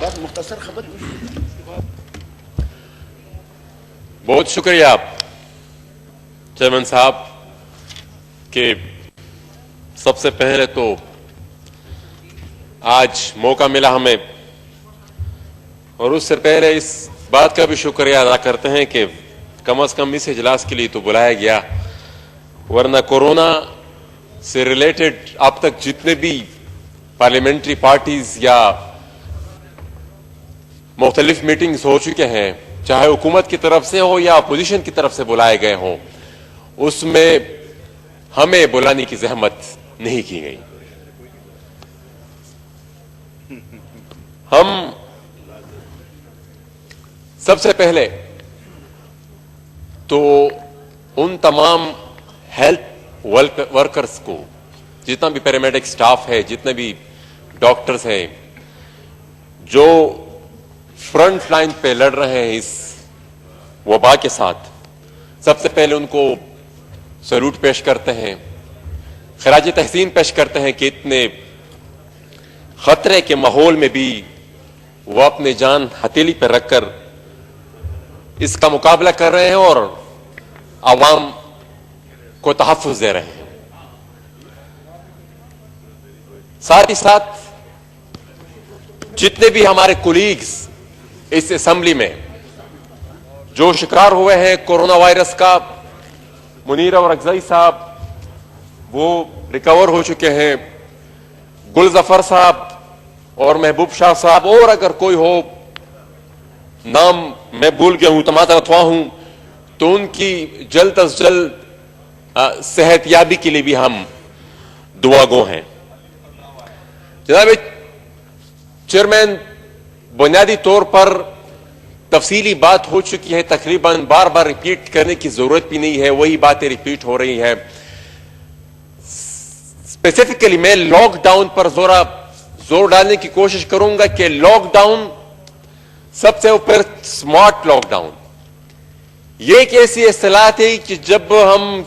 بات مختصر خبر. بہت شکریہ چیئرمین صاحب کہ سب سے پہلے تو آج موقع ملا ہمیں، اور اس سے پہلے اس بات کا بھی شکریہ ادا کرتے ہیں کہ کم از کم اس اجلاس کے لیے تو بلایا گیا، ورنہ کورونا سے ریلیٹڈ اب تک جتنے بھی پارلیمنٹری پارٹیز یا مختلف میٹنگز ہو چکے ہیں، چاہے حکومت کی طرف سے ہو یا اپوزیشن کی طرف سے بلائے گئے ہوں، اس میں ہمیں بلانے کی زحمت نہیں کی گئی. ہم سب سے پہلے تو ان تمام ہیلتھ ورکرز کو، جتنا بھی پیرامیڈک سٹاف ہے، جتنے بھی ڈاکٹرز ہیں جو فرنٹ لائن پہ لڑ رہے ہیں اس وبا کے ساتھ، سب سے پہلے ان کو سلوٹ پیش کرتے ہیں، خراج تحسین پیش کرتے ہیں کہ اتنے خطرے کے ماحول میں بھی وہ اپنی جان ہتھیلی پہ رکھ کر اس کا مقابلہ کر رہے ہیں اور عوام کو تحفظ دے رہے ہیں. ساتھ ہی ساتھ جتنے بھی ہمارے کولیگز اس اسمبلی میں جو شکار ہوئے ہیں کورونا وائرس کا، منیر اور اکزئی صاحب وہ ریکور ہو چکے ہیں، گل ظفر صاحب اور محبوب شاہ صاحب، اور اگر کوئی ہو نام میں بھول گیا ہوں تو معذرت خواہ ہوں، تو ان کی جلد از جلد صحت یابی کے لیے بھی ہم دعا گو ہیں. جناب چیئرمین، بنیادی طور پر تفصیلی بات ہو چکی ہے، تقریباً بار بار ریپیٹ کرنے کی ضرورت بھی نہیں ہے، وہی باتیں ریپیٹ ہو رہی ہیں. اسپیسیفکلی میں لاک ڈاؤن پر زور ڈالنے کی کوشش کروں گا کہ لاک ڈاؤن سب سے اوپر سمارٹ لاک ڈاؤن. یہ ایک ایسی اصطلاح تھی کہ جب ہم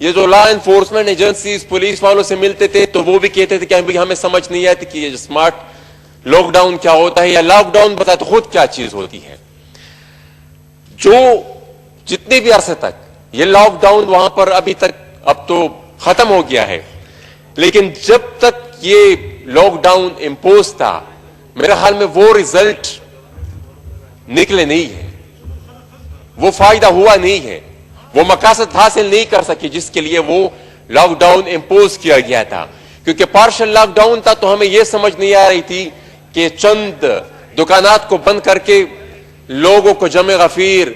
یہ جو لا انفورسمنٹ ایجنسیز پولیس والوں سے ملتے تھے تو وہ بھی کہتے تھے کہ ہمیں سمجھ نہیں آتی کہ یہ سمارٹ لاک ڈاؤن کیا ہوتا ہے، یا لاک ڈاؤن بتا تو خود کیا چیز ہوتی ہے. جو جتنے بھی عرصے تک یہ لاک ڈاؤن وہاں پر ابھی تک اب تو ختم ہو گیا ہے، لیکن جب تک یہ لاک ڈاؤن امپوز تھا میرے خیال میں وہ ریزلٹ نکلے نہیں ہے، وہ فائدہ ہوا نہیں ہے، وہ مقاصد حاصل نہیں کر سکے جس کے لیے وہ لاک ڈاؤن امپوز کیا گیا تھا. کیونکہ پارشل لاک ڈاؤن تھا تو ہمیں یہ سمجھ نہیں آ رہی تھی کہ چند دکانات کو بند کر کے لوگوں کو جمع غفیر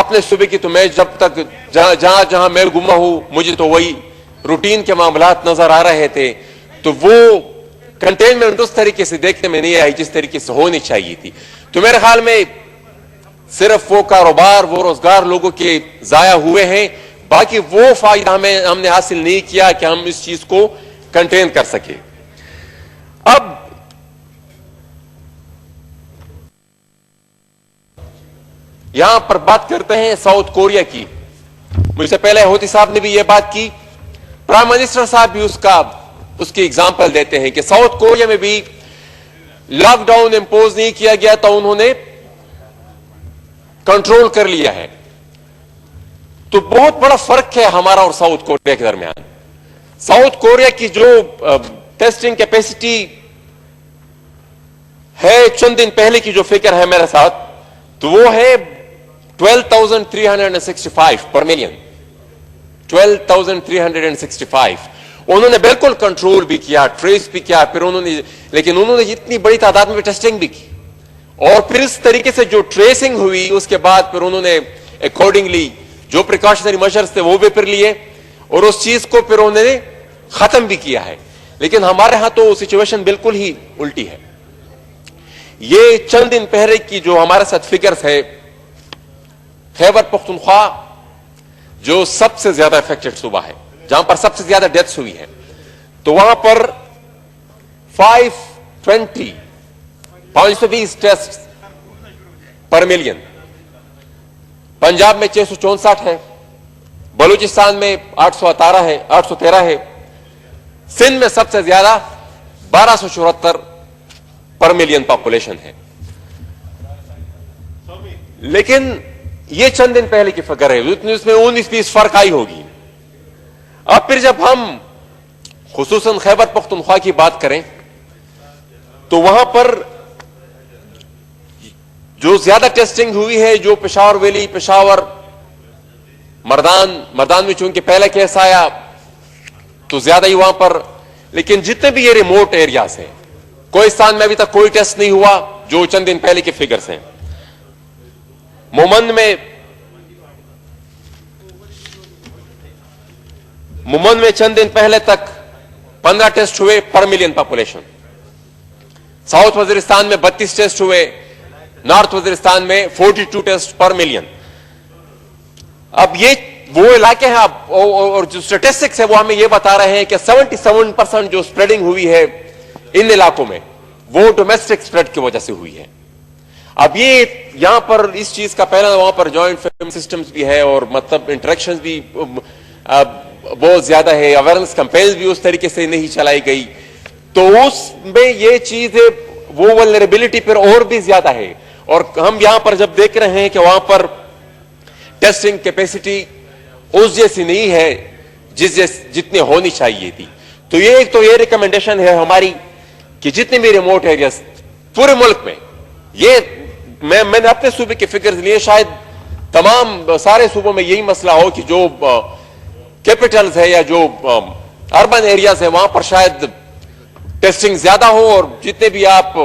اپنے صبح کی، تو میں جب تک جہاں میں گما ہوں مجھے تو وہی روٹین کے معاملات نظر آ رہے تھے، تو وہ کنٹینمنٹ اس طریقے سے دیکھنے میں نہیں آئی جس طریقے سے ہونی چاہیے تھی. تو میرے خیال میں صرف وہ کاروبار، وہ روزگار لوگوں کے ضائع ہوئے ہیں، باقی وہ فائدہ ہم نے حاصل نہیں کیا کہ ہم اس چیز کو کنٹین کر سکے. اب یہاں پر بات کرتے ہیں ساؤتھ کوریا کی. مجھ سے پہلے ہوتی صاحب نے بھی یہ بات کی، پرائم منسٹر صاحب بھی اس کی ایگزامپل دیتے ہیں کہ ساؤتھ کوریا میں بھی لاک ڈاؤن امپوز نہیں کیا گیا تو انہوں نے کنٹرول کر لیا ہے. تو بہت بڑا فرق ہے ہمارا اور ساؤتھ کوریا کے درمیان. ساؤتھ کوریا کی جو ٹیسٹنگ کیپیسٹی ہے، چند دن پہلے کی جو فکر ہے میرے ساتھ، تو وہ ہے 12,365 پر ملین. 12,365. انہوں نے بالکل کنٹرول بھی کیا، ٹریس بھی کیا، پھر لیکن انہوں نے اتنی بڑی تعداد میں ٹیسٹنگ بھی کی، اور پھر اس طریقے سے جو ٹریسنگ ہوئی اس کے بعد پھر انہوں نے اکارڈنگلی جو پریکاشنری میجرز تھے وہ بھی پھر لیے، اور اس چیز کو پھر انہوں نے ختم بھی کیا ہے. لیکن ہمارے ہاں تو سچویشن بالکل ہی الٹی ہے. یہ چند دن پہلے کی جو ہمارے ساتھ فگرز ہے، خیبر پختونخوا جو سب سے زیادہ افیکٹڈ صوبہ ہے، جہاں پر سب سے زیادہ ڈیتھس ہوئی ہے، تو وہاں پر 520 ٹیسٹ پر ملین. پنجاب میں 664 ہے، بلوچستان میں 813 ہے، سندھ میں سب سے زیادہ 1274 پر ملین پاپولیشن ہے. لیکن یہ چند دن پہلے کی فکر ہے, اس میں 19-20 فرق آئی ہوگی. اب پھر جب ہم خصوصاً خیبر پختونخوا کی بات کریں تو وہاں پر جو زیادہ ٹیسٹنگ ہوئی ہے, جو پشاور ویلی, پشاور, مردان میں چونکہ پہلا کیس آیا تو زیادہ ہی وہاں پر, لیکن جتنے بھی یہ ریموٹ ایریاز ہیں, کوہستان میں ابھی تک کوئی ٹیسٹ نہیں ہوا جو چند دن پہلے کے فگرز ہیں. مومند میں چند دن پہلے تک 15 ٹیسٹ ہوئے پر ملین پاپولیشن. ساؤتھ وزیرستان میں 32 ٹیسٹ ہوئے, نارتھ وزیرستان میں 42 ٹیسٹ پر ملین. اب یہ وہ علاقے ہیں, اور جو اسٹیٹسٹکس ہے وہ ہمیں یہ بتا رہے ہیں کہ 77% جو اسپریڈنگ ہوئی ہے ان علاقوں میں وہ ڈومیسٹک اسپریڈ کی وجہ سے ہوئی ہے. اب یہ یہاں پر اس چیز کا پہلا, وہاں پر جوائنٹ فیملی سسٹمز بھی ہے اور مطلب انٹریکشنز بھی بہت زیادہ ہے, اویئرنس کمپینز بھی اس طریقے سے نہیں چلائی گئی, تو اس میں یہ چیز ہے وہ ولنریبلٹی پر اور بھی زیادہ ہے. اور ہم یہاں پر جب دیکھ رہے ہیں کہ وہاں پر ٹیسٹنگ کیپیسٹی اس جیسی نہیں ہے جتنی ہونی چاہیے تھی, تو یہ ایک تو یہ ریکمنڈیشن ہے ہماری کہ جتنے بھی ریموٹ ایریاز پورے ملک میں, یہ میں نے اپنے صوبے کے فگرز لیے, شاید تمام سارے صوبوں میں یہی مسئلہ ہو کہ جو کیپٹلز ہے یا جو اربن ایریاز ہے وہاں پر شاید ٹیسٹنگ زیادہ ہو, اور جتنے بھی آپ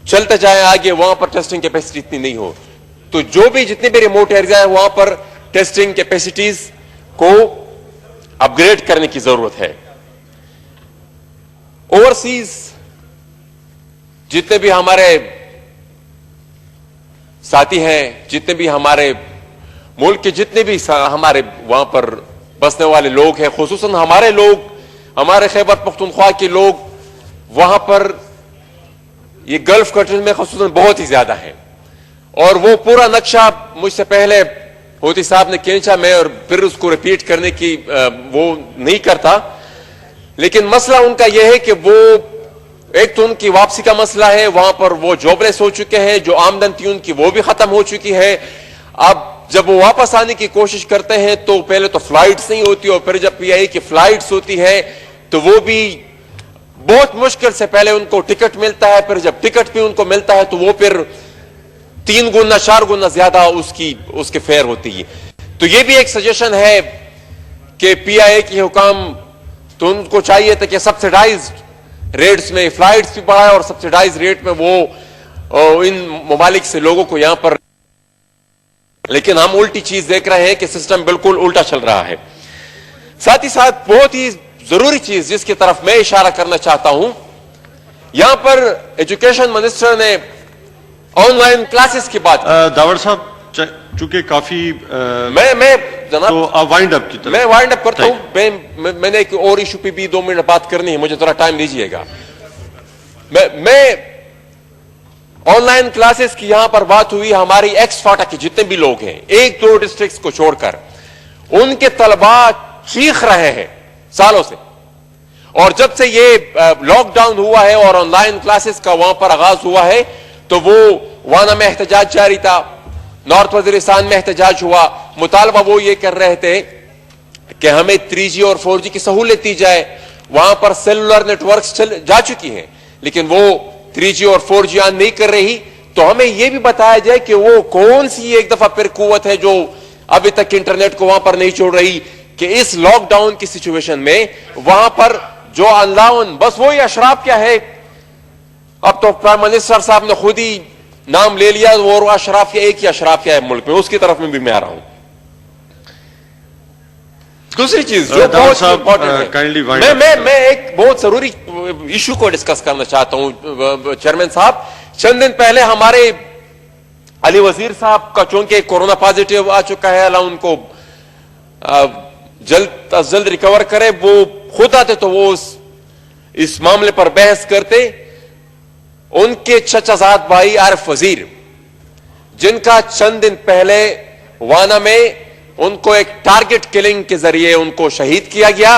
چلتے جائیں آگے وہاں پر ٹیسٹنگ کیپیسٹی اتنی نہیں ہو. تو جو بھی جتنے بھی ریموٹ ایریا ہے وہاں پر ٹیسٹنگ کیپیسٹیز کو اپ گریڈ کرنے کی ضرورت ہے. اوورسیز جتنے بھی ہمارے ساتھی ہیں, جتنے بھی ہمارے ملک کے جتنے بھی ہمارے وہاں پر بسنے والے لوگ ہیں, خصوصاً ہمارے لوگ, ہمارے خیبر پختونخوا کے لوگ وہاں پر یہ گلف کنٹریز میں خصوصاً بہت ہی زیادہ ہے, اور وہ پورا نقشہ مجھ سے پہلے ہوتی صاحب نے کھینچا, میں اور پھر اس کو ریپیٹ کرنے کی وہ نہیں کرتا. لیکن مسئلہ ان کا یہ ہے کہ وہ ایک تو ان کی واپسی کا مسئلہ ہے, وہاں پر وہ جاب لیس ہو چکے ہیں, جو آمدن تھی ان کی وہ بھی ختم ہو چکی ہے. اب جب وہ واپس آنے کی کوشش کرتے ہیں تو پہلے تو فلائٹس نہیں ہوتی, اور پھر جب پی آئی کی فلائٹس ہوتی ہے تو وہ بھی بہت مشکل سے پہلے ان کو ٹکٹ ملتا ہے, پھر جب ٹکٹ بھی ان کو ملتا ہے تو وہ پھر 3 گنا 4 گنا زیادہ اس کے فیئر ہوتی ہے. تو یہ بھی ایک سجیشن ہے کہ پی آئی اے کی حکام تو ان کو چاہیے تھا کہ سبسیڈائزڈ ریٹس میں فلائٹس بھی بڑھائے, اور سبسیڈائز ریٹ میں وہ ان ممالک سے لوگوں کو یہاں پر, لیکن ہم الٹی چیز دیکھ رہے ہیں کہ سسٹم بالکل الٹا چل رہا ہے. ساتھ ہی ساتھ بہت ہی ضروری چیز جس کی طرف میں اشارہ کرنا چاہتا ہوں, یہاں پر ایجوکیشن منسٹر نے آن لائن کلاسز کی بات کی. داور صاحب چونکہ کافی میں جناب تو آپ وائنڈ اپ کی طرف, میں وائنڈ اپ کرتا ہوں. میں نے ایک اور ایشو پہ بھی 2 منٹ بات کرنی ہے, مجھے تھوڑا ٹائم دیجیے گا. میں آن لائن کلاسز کی یہاں پر بات ہوئی, ہماری ایکس فاٹا کے جتنے بھی لوگ ہیں 1-2 ڈسٹرکٹس کو چھوڑ کر, ان کے طلباء چیخ رہے ہیں سالوں سے, اور جب سے یہ لاک ڈاؤن ہوا ہے اور آن لائن کلاسز کا وہاں پر آغاز ہوا ہے تو وہ وانا میں احتجاج جاری تھا, نارتھ وزیرستان میں احتجاج ہوا. مطالبہ وہ یہ کر رہے تھے کہ ہمیں 3G اور 4G کی سہولت دی جائے. وہاں پر سیلولر نیٹ ورکس جا چکی ہیں لیکن وہ 3G اور 4G آن نہیں کر رہی, تو ہمیں یہ بھی بتایا جائے کہ وہ کون سی ایک دفعہ پھر قوت ہے جو ابھی تک انٹرنیٹ کو وہاں پر نہیں چھوڑ رہی, کہ اس لاک ڈاؤن کی سچویشن میں وہاں پر جو انلاؤن بس وہی اشراف کیا ہے. اب تو پرائم منسٹر صاحب نے خود ہی نام لے لیا, وہ اشراف کیا, ایک ہی اشراف کیا ہے ملک میں, اس کی طرف میں بھی آ رہا ہوں. دوسری چیز جو بہت امپورٹنٹ ہے, میں ایک بہت ضروری ایشو کو ڈسکس کرنا چاہتا ہوں چیئرمین صاحب. چند دن پہلے ہمارے علی وزیر صاحب کا چونکہ کورونا پازیٹیو آ چکا ہے, اللہ ان کو جلد از جلد ریکور کرے, وہ خود آتے تو وہ اس معاملے پر بحث کرتے. ان کے چچا زاد بھائی عارف وزیر, جن کا چند دن پہلے وانا میں ان کو ایک ٹارگٹ کلنگ کے ذریعے ان کو شہید کیا گیا,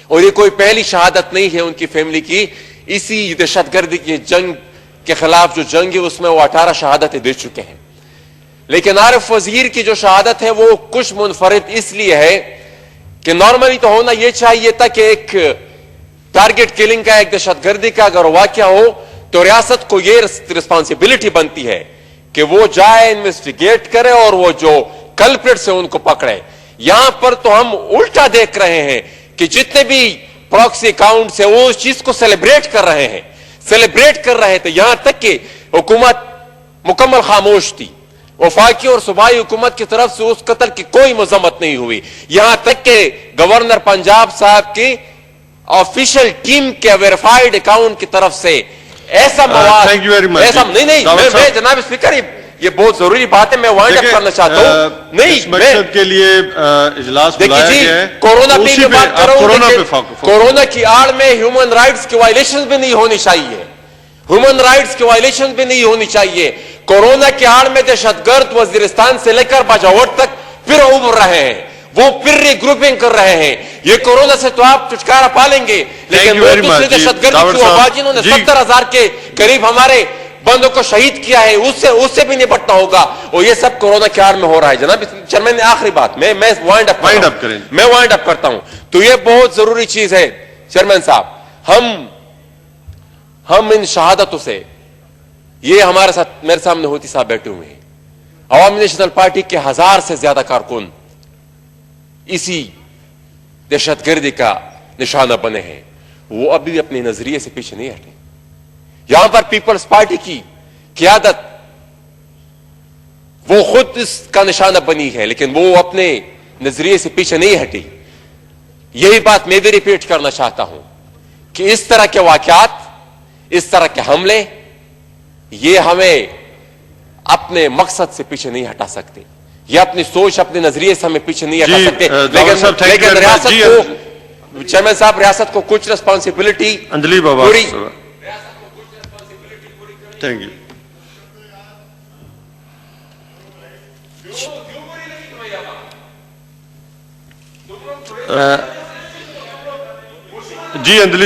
اور یہ کوئی پہلی شہادت نہیں ہے ان کی فیملی کی. اسی دہشت گردی کی جنگ کے خلاف جو جنگ ہے اس میں وہ 18 شہادتیں دے چکے ہیں. لیکن عارف وزیر کی جو شہادت ہے وہ کچھ منفرد اس لیے ہے کہ نارملی تو ہونا یہ چاہیے تھا کہ ایک ٹارگٹ کلنگ کا, ایک دہشت گردی کا اگر واقعہ ہو تو ریاست کو یہ رسپانسبلٹی بنتی ہے کہ وہ جائے انویسٹیگیٹ کرے اور وہ جو کلپریٹس ہیں ان کو پکڑے. یہاں پر تو ہم الٹا دیکھ رہے ہیں کہ جتنے بھی پراکسی اکاؤنٹس ہیں وہ اس چیز کو سیلیبریٹ کر رہے تھے, یہاں تک کہ حکومت مکمل خاموش تھی. وفاقی اور صوبائی حکومت کی طرف سے اس قتل کی کوئی مذمت نہیں ہوئی, یہاں تک کہ گورنر پنجاب صاحب کی آفیشل ٹیم کے ویریفائیڈ اکاؤنٹ کی طرف سے ایسا مواد thank you very much. ایسا نہیں میں جناب اسپیکر یہ بہت ضروری بات ہے, میں وائنڈ اپ کرنا چاہتا ہوں. نہیں اس مقصد کے لیے اجلاس بلایا گیا ہے. کورونا پہ اسی بھی بات کروں کورونا کہ پہ کورونا کی آڑ میں ہیومن رائٹس کی وائلیشن بھی نہیں ہونی چاہیے, ہیومن رائٹس کی وائلیشن بھی نہیں ہونی چاہیے. کورونا کی آڑ میں دہشت گرد وزیرستان سے لے کر باجوڑ تک پھر ابھر رہے ہیں, وہ پھر ری گروپنگ کر رہے ہیں. یہ کورونا سے تو آپ چھٹکارا پا لیں گے, لیکن وہ دوسرے دہشت گردی کی وبا جنہوں نے 70,000 کے قریب ہمارے بندوں کو شہید کیا ہے اس سے بھی نپٹنا ہوگا, اور یہ سب کورونا کی آڑ میں ہو رہا ہے. جناب چیئرمین نے آخری بات میں وائنڈ اپ کرتا ہوں. تو یہ بہت ضروری چیز ہے چیئرمین صاحب, ہم ان شہادتوں سے, یہ ہمارے ساتھ میرے سامنے ہوتی صاحب بیٹھے ہوئے ہیں, عوامی نیشنل پارٹی کے 1000 سے زیادہ کارکن اسی دہشت گردی کا نشانہ بنے ہیں, وہ ابھی بھی اپنے نظریے سے پیچھے نہیں ہٹے. یہاں پر پیپلز پارٹی کی قیادت وہ خود اس کا نشانہ بنی ہے, لیکن وہ اپنے نظریے سے پیچھے نہیں ہٹی. یہی بات میں بھی ریپیٹ کرنا چاہتا ہوں کہ اس طرح کے واقعات, اس طرح کے حملے, یہ ہمیں اپنے مقصد سے پیچھے نہیں ہٹا سکتے, یہ اپنی سوچ اپنے نظریے سے ہمیں پیچھے نہیں ہٹا سکتے. لیکن ریاست کو, چیئرمین صاحب, ریاست کو کچھ ریسپانسبلٹی پوری. Thank you. جی انجلی